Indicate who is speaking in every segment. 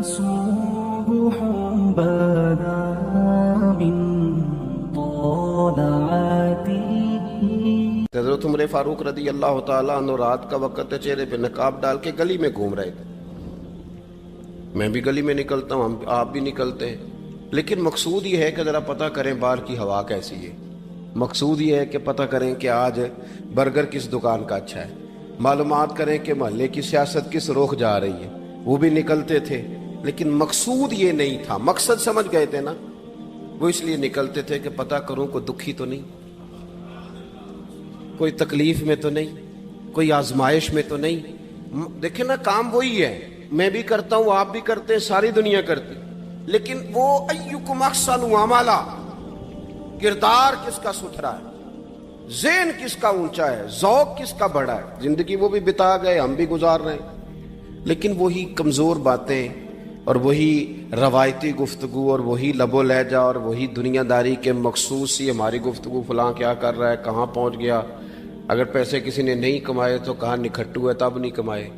Speaker 1: صبح بدا من طلعته.
Speaker 2: حضرت عمر فاروق رضی اللہ تعالیٰ عنہ رات کا وقت ہے، چہرے پہ نقاب ڈال کے گلی میں گھوم رہے تھے. میں بھی گلی میں نکلتا ہوں، آپ بھی نکلتے ہیں، لیکن مقصود یہ ہے کہ ذرا پتہ کریں باہر کی ہوا کیسی ہے. مقصود یہ ہے کہ پتہ کریں کہ آج برگر کس دکان کا اچھا ہے، معلومات کریں کہ محلے کی سیاست کس رخ جا رہی ہے. وہ بھی نکلتے تھے، لیکن مقصود یہ نہیں تھا. مقصد سمجھ گئے تھے نا، وہ اس لیے نکلتے تھے کہ پتہ کروں کوئی دکھی تو نہیں، کوئی تکلیف میں تو نہیں، کوئی آزمائش میں تو نہیں. دیکھیں نا، کام وہی ہے، میں بھی کرتا ہوں، آپ بھی کرتے ہیں، ساری دنیا کرتی، لیکن وہ ایکم احسن عملا، کردار کس کا ستھرا ہے، ذہن کس کا اونچا ہے، ذوق کس کا بڑا ہے. زندگی وہ بھی بتا گئے، ہم بھی گزار رہے ہیں، لیکن وہی کمزور باتیں اور وہی روایتی گفتگو اور وہی لب و لہجہ اور وہی دنیا داری کے مخصوص سی ہماری گفتگو، فلاں کیا کر رہا ہے، کہاں پہنچ گیا. اگر پیسے کسی نے نہیں کمائے تو کہاں نکھٹو ہے تب نہیں کمائے،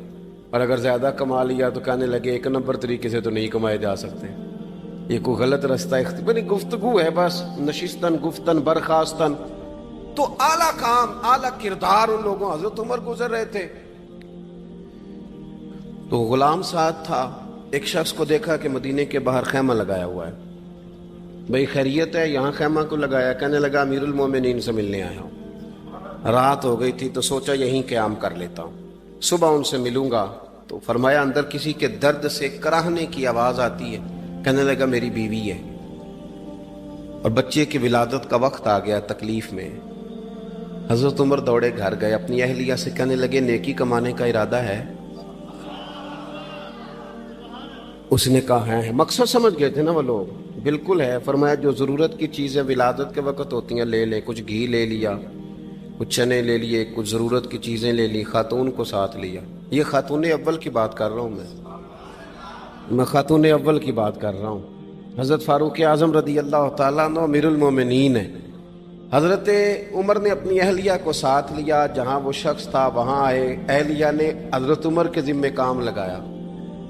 Speaker 2: اور اگر زیادہ کما لیا تو کہنے لگے ایک نمبر طریقے سے تو نہیں کمائے جا سکتے، یہ کوئی غلط رستہ اختیار. گفتگو ہے بس، نشستن گفتن برخاستن. تو اعلیٰ کام، اعلیٰ کردار ان لوگوں. حضرت عمر گزر رہے تھے تو غلام ساتھ تھا. ایک شخص کو دیکھا کہ مدینے کے باہر خیمہ لگایا ہوا ہے. بھئی خیریت ہے، یہاں خیمہ کو لگایا؟ کہنے لگا امیر المومنین سے ملنے آیا ہوں، رات ہو گئی تھی تو سوچا یہیں قیام کر لیتا ہوں، صبح ان سے ملوں گا. تو فرمایا اندر کسی کے درد سے کراہنے کی آواز آتی ہے. کہنے لگا میری بیوی ہے اور بچے کی ولادت کا وقت آ گیا، تکلیف میں. حضرت عمر دوڑے گھر گئے، اپنی اہلیہ سے کہنے لگے نیکی کمانے کا ارادہ ہے؟ اس نے کہا ہے. مقصد سمجھ گئے تھے نا وہ لوگ، بالکل ہے. فرمایا جو ضرورت کی چیزیں ولادت کے وقت ہوتی ہیں لے لے. کچھ گھی لے لیا، کچھ چنے لے لیے، کچھ ضرورت کی چیزیں لے لی، خاتون کو ساتھ لیا. یہ خاتون اول کی بات کر رہا ہوں، میں خاتون اول کی بات کر رہا ہوں. حضرت فاروق اعظم رضی اللہ تعالیٰ عنہ امیر المومنین ہیں. حضرت عمر نے اپنی اہلیہ کو ساتھ لیا، جہاں وہ شخص تھا وہاں آئے. اہلیہ نے حضرت عمر کے ذمہ کام لگایا،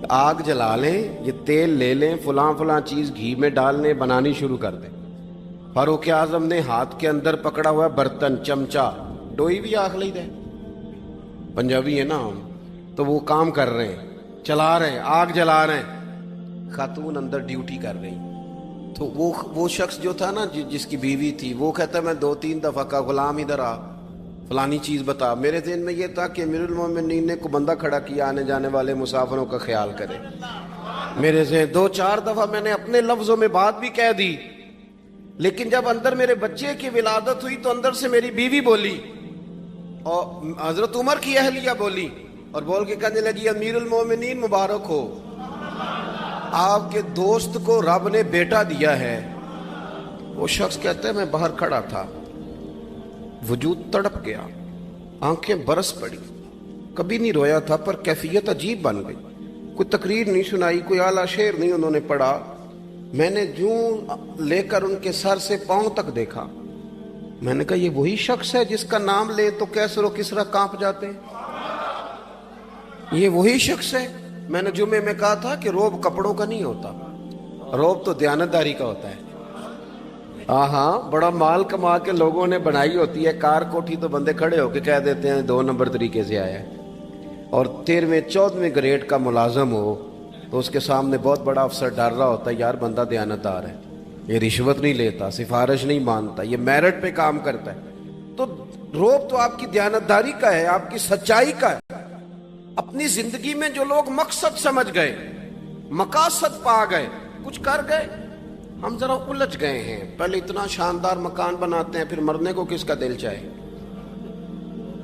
Speaker 2: آگ جلا لیں، یہ تیل لے لیں، فلاں فلاں چیز گھی میں ڈال لیں، بنانی شروع کر دیں. فاروق اعظم نے ہاتھ کے اندر پکڑا ہوا برتن، چمچہ، ڈوئی بھی آخ لی دے، پنجابی ہے نا ہم، تو وہ کام کر رہے ہیں، چلا رہے ہیں، آگ جلا رہے ہیں. خاتون اندر ڈیوٹی کر رہی. تو وہ شخص جو تھا نا جس کی بیوی تھی، وہ کہتا ہے میں 2-3 دفعہ کا غلام ادھر آ، فلانی چیز بتا. میرے ذہن میں یہ تھا کہ امیر المومنین نے کو بندہ کھڑا کیا آنے جانے والے مسافروں کا خیال کرے. میرے ذہن 2-4 دفعہ میں نے اپنے لفظوں میں بات بھی کہہ دی، لیکن جب اندر میرے بچے کی ولادت ہوئی تو اندر سے میری بیوی بولی اور حضرت عمر کی اہلیہ بولی اور بول کے کہنے لگی امیر المومنین مبارک ہو، آپ کے دوست کو رب نے بیٹا دیا ہے. وہ شخص کہتا ہے میں باہر کھڑا تھا، وجود تڑپ گیا، آنکھیں برس پڑی. کبھی نہیں رویا تھا پر کیفیت عجیب بن گئی. کوئی تقریر نہیں سنائی، کوئی اعلیٰ شعر نہیں انہوں نے پڑھا. میں نے جوں لے کر ان کے سر سے پاؤں تک دیکھا. میں نے کہا یہ وہی شخص ہے جس کا نام لے تو کیسر و کسرا کانپ جاتے ہیں، یہ وہی شخص ہے. میں نے جمعے میں کہا تھا کہ روب کپڑوں کا نہیں ہوتا، روب تو دیانتداری کا ہوتا ہے. ہاں بڑا مال کما کے لوگوں نے بنائی ہوتی ہے کار کوٹھی، تو بندے کھڑے ہو کے کہہ دیتے ہیں 2 نمبر طریقے سے آیا ہے. اور 13ویں-14ویں گریڈ کا ملازم ہو تو اس کے سامنے بہت بڑا افسر ڈر رہا ہوتا ہے یار بندہ دیانتدار ہے، یہ رشوت نہیں لیتا، سفارش نہیں مانتا، یہ میرٹ پہ کام کرتا ہے. تو روب تو آپ کی دیانتداری کا ہے، آپ کی سچائی کا ہے. اپنی زندگی میں جو لوگ مقصد سمجھ گئے، مقاصد پا گئے، کچھ کر گئے. ہم ذرا الجھ گئے ہیں، پہلے اتنا شاندار مکان بناتے ہیں، پھر مرنے کو کس کا دل چاہے.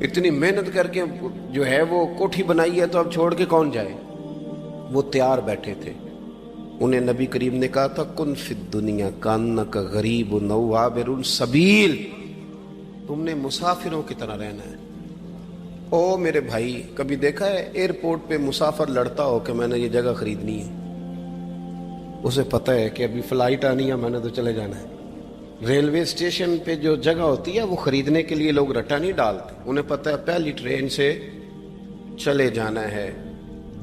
Speaker 2: اتنی محنت کر کے جو ہے وہ کوٹھی بنائی ہے تو اب چھوڑ کے کون جائے. وہ تیار بیٹھے تھے. انہیں نبی کریم نے کہا تھا کن فی الدنیا کانک غریب نو عابر السبیل، تم نے مسافروں کی طرح رہنا ہے. او میرے بھائی، کبھی دیکھا ہے ایئرپورٹ پہ مسافر لڑتا ہو کہ میں نے یہ جگہ خریدنی ہے؟ اسے پتہ ہے کہ ابھی فلائٹ آنی ہے، میں نے تو چلے جانا ہے. ریلوے اسٹیشن پہ جو جگہ ہوتی ہے وہ خریدنے کے لیے لوگ رٹا نہیں ڈالتے، انہیں پتہ ہے پہلی ٹرین سے چلے جانا ہے،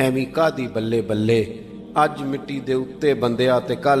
Speaker 2: ਐਵੇਂ ਕਾਦੀ ਬੱਲੇ ਬੱਲੇ, ਅੱਜ ਮਿੱਟੀ ਦੇ ਉੱਤੇ ਬੰਦਿਆ ਤੇ ਕੱਲ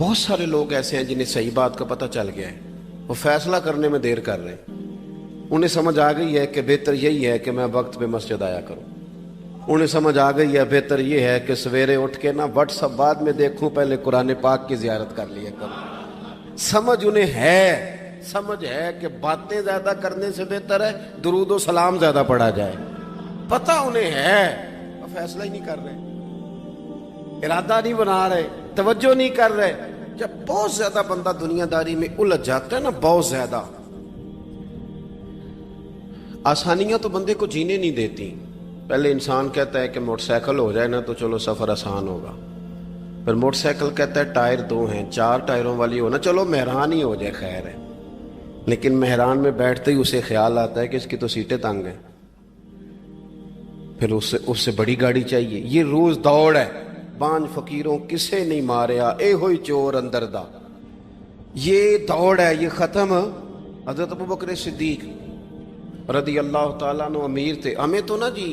Speaker 2: بہت سارے لوگ ایسے ہیں جنہیں صحیح بات کا پتہ چل گیا ہے، وہ فیصلہ کرنے میں دیر کر رہے ہیں۔ انہیں سمجھ آ گئی ہے کہ بہتر یہی ہے کہ میں وقت پہ مسجد آیا کروں، انہیں سمجھ آ گئی ہے بہتر یہ ہے کہ سویرے اٹھ کے نا واٹس ایپ بعد میں دیکھوں، پہلے قرآن پاک کی زیارت کر لیا کروں۔ سمجھ انہیں ہے، سمجھ ہے کہ باتیں زیادہ کرنے سے بہتر ہے درود و سلام زیادہ پڑھا جائے، پتہ انہیں ہے، وہ فیصلہ ہی نہیں کر رہے، ارادہ نہیں بنا رہے، توجہ نہیں کر رہے۔ جب بہت زیادہ بندہ دنیا داری میں الجھ جاتا ہے نا، بہت زیادہ، آسانیاں تو بندے کو جینے نہیں دیتی۔ پہلے انسان کہتا ہے کہ موٹر سائیکل ہو جائے نا تو چلو سفر آسان ہوگا، پھر موٹر سائیکل کہتا ہے ٹائر 2 ہیں، 4 ٹائروں والی ہونا، چلو مہران ہی ہو جائے خیر ہے، لیکن مہران میں بیٹھتے ہی اسے خیال آتا ہے کہ اس کی تو سیٹیں تنگ ہیں، پھر اس سے بڑی گاڑی چاہیے۔ یہ روز دوڑ ہے، بانج فقیروں کسے نہیں ماریا، اے ہوئی چور اندر دا، یہ دوڑ ہے، یہ ختم۔ حضرت ابوبکر صدیق رضی اللہ تعالیٰ عنہ امیر تھے، ہمیں تو نا جی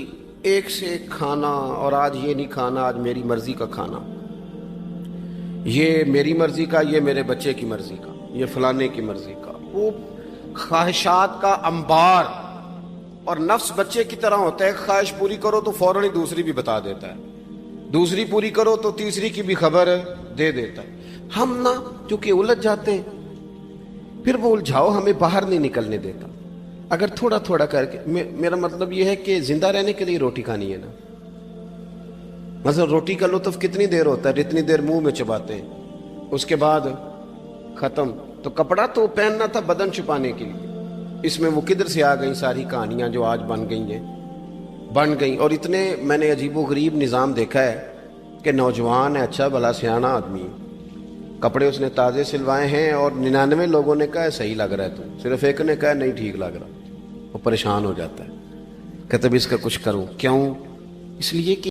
Speaker 2: ایک سے ایک کھانا، اور آج یہ نہیں کھانا، آج میری مرضی کا کھانا، یہ میری مرضی کا، یہ میرے بچے کی مرضی کا، یہ فلانے کی مرضی کا، وہ خواہشات کا انبار۔ اور نفس بچے کی طرح ہوتا ہے، خواہش پوری کرو تو فوراً ہی دوسری بھی بتا دیتا ہے، دوسری پوری کرو تو تیسری کی بھی خبر دے دیتا ہے۔ ہم نا چونکہ الجھ جاتے ہیں، پھر وہ الجھاؤ ہمیں باہر نہیں نکلنے دیتا۔ اگر تھوڑا تھوڑا کر کے، میرا مطلب یہ ہے کہ زندہ رہنے کے لیے روٹی کھانی ہے نا، مثلا روٹی کا لطف کتنی دیر ہوتا ہے، جتنی دیر منہ میں چباتے ہیں، اس کے بعد ختم۔ تو کپڑا تو پہننا تھا بدن چھپانے کے لیے، اس میں وہ کدھر سے آ گئی ساری کہانیاں جو آج بن گئیں۔ اور اتنے میں نے عجیب و غریب نظام دیکھا ہے کہ نوجوان ہے، اچھا بھلا سیانا آدمی، کپڑے اس نے تازے سلوائے ہیں، اور 99 لوگوں نے کہا ہے صحیح لگ رہا ہے، تو صرف ایک نے کہا نہیں ٹھیک لگ رہا، وہ پریشان ہو جاتا ہے، کہتا ہے اس کا کچھ کروں، کیوں؟ اس لیے کہ